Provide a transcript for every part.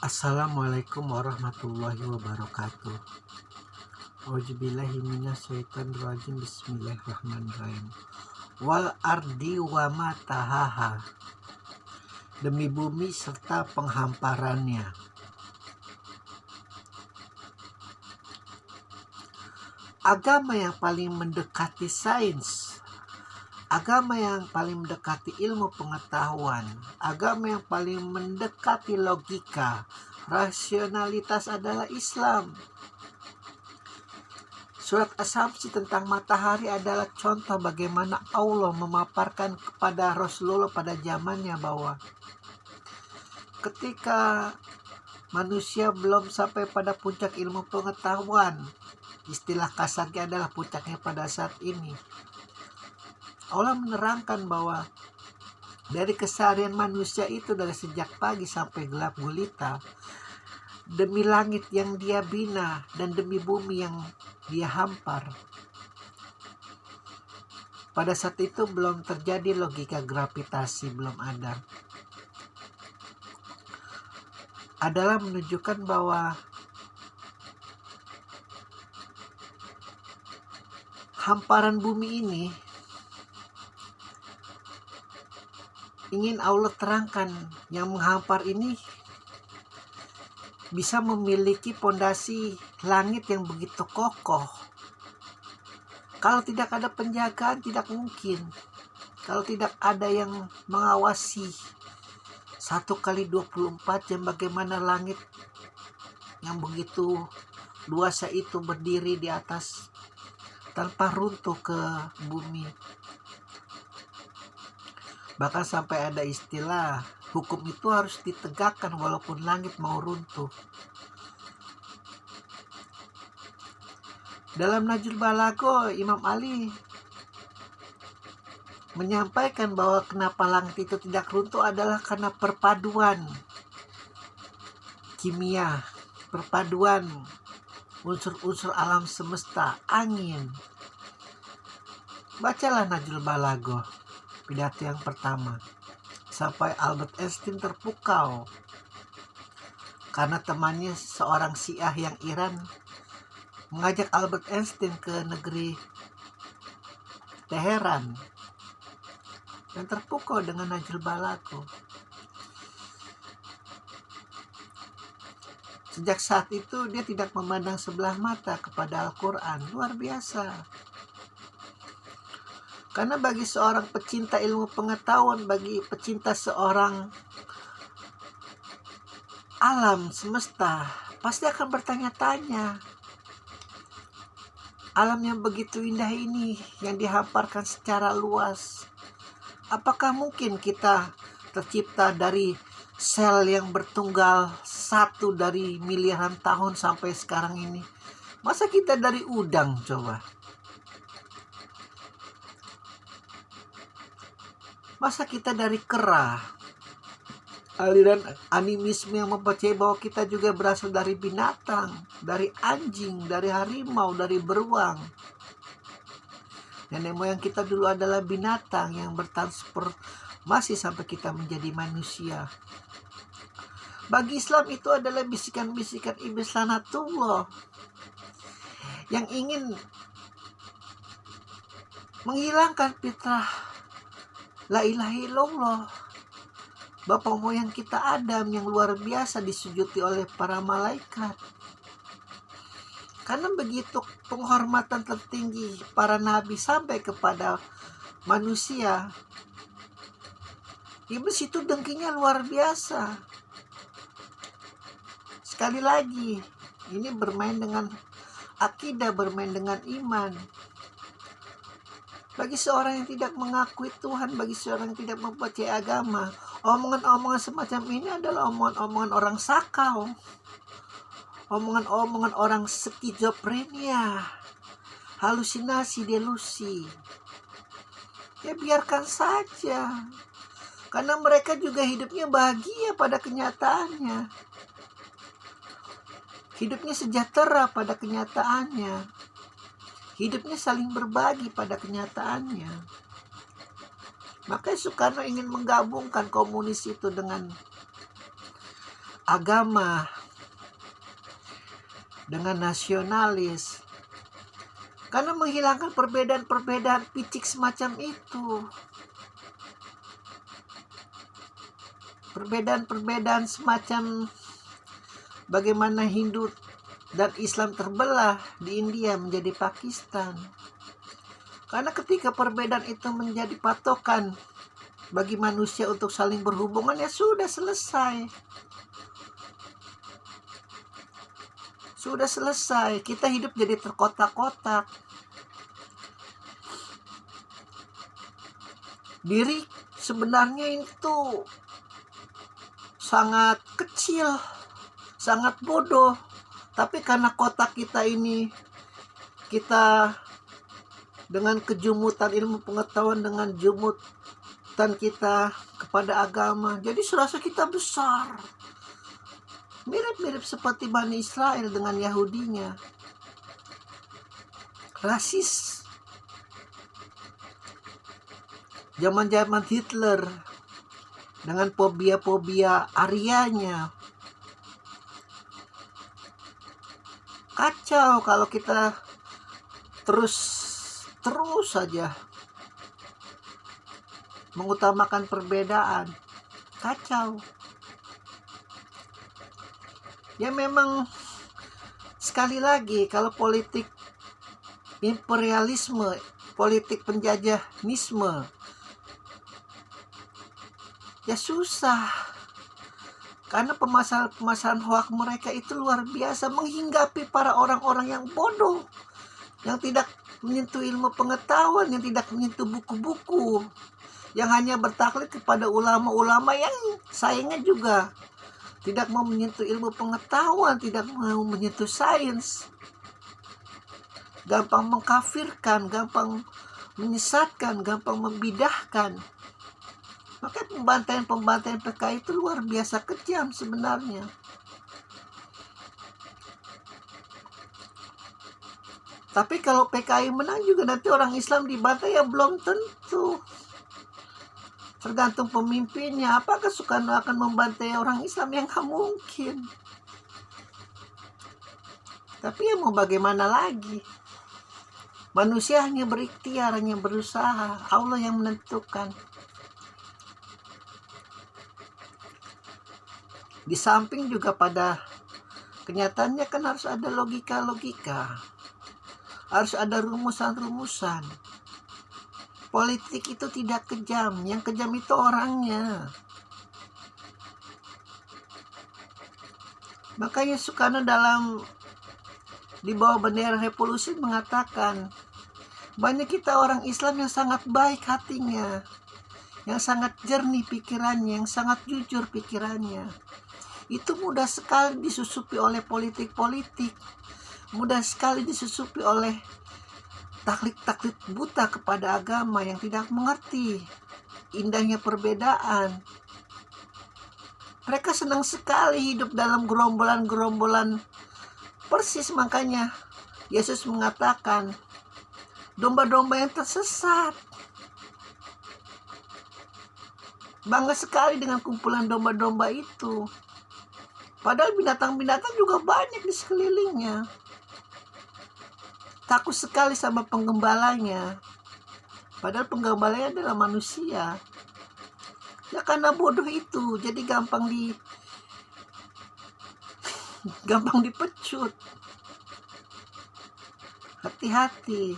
Assalamualaikum warahmatullahi wabarakatuh. Auzubillahi minasyaitonirrajim. Bismillahirrahmanirrahim. Wal ardi wa ma tahaha. Demi bumi serta penghamparannya. Agama yang paling mendekati sains, agama yang paling mendekati ilmu pengetahuan, agama yang paling mendekati logika, rasionalitas adalah Islam. Surat Asy-Syamsi tentang matahari adalah contoh bagaimana Allah memaparkan kepada Rasulullah pada zamannya bahwa ketika manusia belum sampai pada puncak ilmu pengetahuan, istilah kasarnya adalah puncaknya pada saat ini, Allah menerangkan bahwa dari keseharian manusia itu dari sejak pagi sampai gelap gulita, demi langit yang dia bina dan demi bumi yang dia hampar. Pada saat itu belum terjadi logika gravitasi, belum ada. Adalah menunjukkan bahwa hamparan bumi ini ingin Allah terangkan, yang menghampar ini bisa memiliki pondasi langit yang begitu kokoh. Kalau tidak ada penjagaan tidak mungkin. Kalau tidak ada yang mengawasi 1x24 jam bagaimana langit yang begitu luas itu berdiri di atas tanpa runtuh ke bumi. Bahkan sampai ada istilah hukum itu harus ditegakkan walaupun langit mau runtuh. Dalam Nahjul Balagha, Imam Ali menyampaikan bahwa kenapa langit itu tidak runtuh adalah karena perpaduan kimia, perpaduan unsur-unsur alam semesta, angin. Bacalah Nahjul Balagha, pidato yang pertama. Sampai Albert Einstein terpukau karena temannya seorang Syiah yang Iran mengajak Albert Einstein ke negeri Teheran dan terpukau dengan Nahjul Balagha. Sejak saat itu dia tidak memandang sebelah mata kepada Al-Quran. Luar biasa. Karena bagi seorang pecinta ilmu pengetahuan, bagi pecinta seorang alam semesta, pasti akan bertanya-tanya, alam yang begitu indah ini yang dihamparkan secara luas, apakah mungkin kita tercipta dari sel yang bertunggal satu dari miliaran tahun sampai sekarang ini? Masa kita dari udang coba? Masa kita dari kera? Aliran animisme yang mempercayai bahwa kita juga berasal dari binatang, dari anjing, dari harimau, dari beruang. Nenek moyang kita dulu adalah binatang yang bertransformasi sampai kita menjadi manusia. Bagi Islam itu adalah bisikan-bisikan iblis lanatullah yang ingin menghilangkan fitrah la ilaha illallah. Bapak moyang kita Adam yang luar biasa disujudi oleh para malaikat. Karena begitu penghormatan tertinggi para nabi sampai kepada manusia, iblis itu dengkinya luar biasa. Sekali lagi, ini bermain dengan akidah, bermain dengan iman. Bagi seorang yang tidak mengakui Tuhan, bagi seorang yang tidak mempercayai agama, omongan-omongan semacam ini adalah omongan-omongan orang sakau, omongan-omongan orang skizofrenia, halusinasi, delusi. Ya biarkan saja, karena mereka juga hidupnya bahagia pada kenyataannya, hidupnya sejahtera pada kenyataannya, hidupnya saling berbagi pada kenyataannya. Makanya Soekarno ingin menggabungkan komunis itu dengan agama dengan nasionalis, karena menghilangkan perbedaan-perbedaan picik semacam itu. Perbedaan-perbedaan semacam bagaimana Hindu dan Islam terbelah di India menjadi Pakistan. Karena ketika perbedaan itu menjadi patokan bagi manusia untuk saling berhubungan, ya sudah selesai. Sudah selesai. Kita hidup jadi terkotak-kotak. Diri sebenarnya itu sangat kecil, sangat bodoh. Tapi karena kotak kita ini, kita dengan kejumutan ilmu pengetahuan, dengan jumutan kita kepada agama, jadi serasa kita besar. Mirip-mirip seperti Bani Israel dengan Yahudinya. Rasis. Zaman-zaman Hitler dengan fobia-fobia Aryanya. Kacau kalau kita terus saja mengutamakan perbedaan. Kacau. Ya memang sekali lagi, kalau politik imperialisme, politik penjajahisme, ya susah. Karena pemasaran hoak mereka itu luar biasa, menghinggapi para orang-orang yang bodoh, yang tidak menyentuh ilmu pengetahuan, yang tidak menyentuh buku-buku, yang hanya bertaklid kepada ulama-ulama yang sayangnya juga tidak mau menyentuh ilmu pengetahuan, tidak mau menyentuh sains. Gampang mengkafirkan, gampang menyesatkan, gampang membidahkan. Maka pembantaian PKI itu luar biasa kejam sebenarnya. Tapi kalau PKI menang juga nanti orang Islam dibantai, ya belum tentu. Tergantung pemimpinnya. Apakah Soekarno akan membantai orang Islam? Yang nggak mungkin. Tapi ya mau bagaimana lagi? Manusia hanya berikhtiar, hanya berusaha. Allah yang menentukan. Di samping juga pada kenyataannya kan harus ada logika-logika. Harus ada rumusan-rumusan. Politik itu tidak kejam. Yang kejam itu orangnya. Makanya Soekarno di bawah bendera revolusi mengatakan, banyak kita orang Islam yang sangat baik hatinya, yang sangat jernih pikirannya, yang sangat jujur pikirannya. Itu mudah sekali disusupi oleh politik-politik, mudah sekali disusupi oleh taklid-taklid buta kepada agama yang tidak mengerti indahnya perbedaan. Mereka senang sekali hidup dalam gerombolan-gerombolan. Persis makanya Yesus mengatakan, domba-domba yang tersesat. Bangga sekali dengan kumpulan domba-domba itu. Padahal binatang-binatang juga banyak di sekelilingnya. Takut sekali sama penggembalanya. Padahal penggembalanya adalah manusia. Ya karena bodoh itu, jadi gampang dipecut. Hati-hati.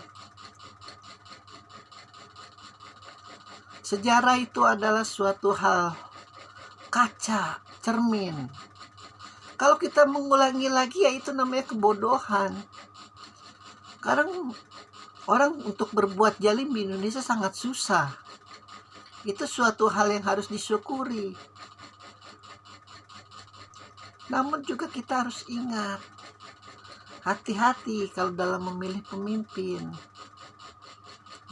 Sejarah itu adalah suatu hal kaca, cermin. Kalau kita mengulangi lagi, ya itu namanya kebodohan. Sekarang orang untuk berbuat zalim di Indonesia sangat susah. Itu suatu hal yang harus disyukuri. Namun juga kita harus ingat, hati-hati kalau dalam memilih pemimpin.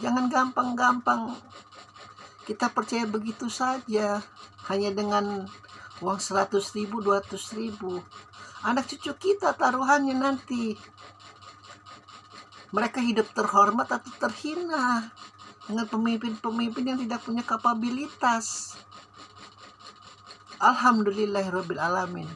Jangan gampang-gampang kita percaya begitu saja, hanya dengan uang 100.000, 200.000. Anak cucu kita taruhannya nanti. Mereka hidup terhormat atau terhina dengan pemimpin-pemimpin yang tidak punya kapabilitas. Alhamdulillahirabbil alamin.